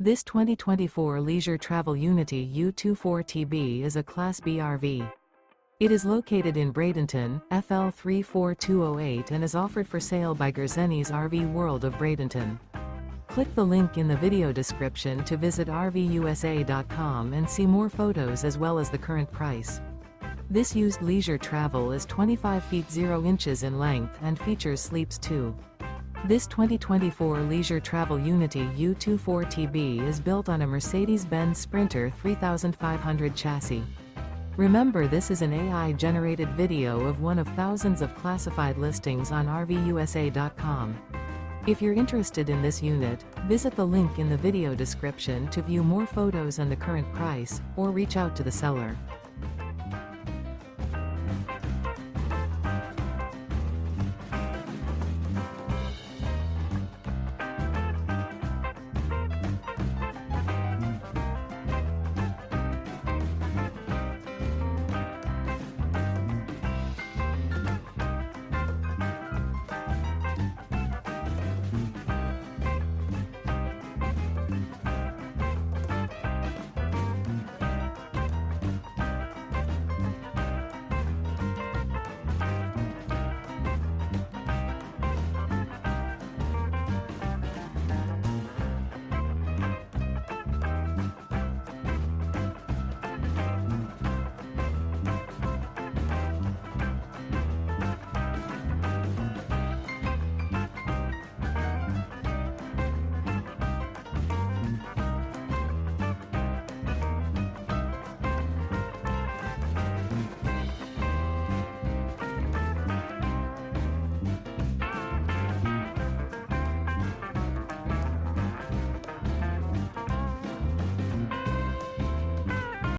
This 2024 Leisure Travel Unity U24TB is a Class B RV. It is located in Bradenton, FL 34208 and is offered for sale by Gerzeny's RV World of Bradenton. Click the link in the video description to visit RVUSA.com and see more photos as well as the current price. This used leisure travel is 25 feet 0 inches in length and features sleeps 2. This 2024 Leisure Travel Unity U24TB is built on a Mercedes-Benz Sprinter 3500 chassis. Remember, this is an AI-generated video of one of thousands of classified listings on RVUSA.com. If you're interested in this unit, visit the link in the video description to view more photos and the current price, or reach out to the seller.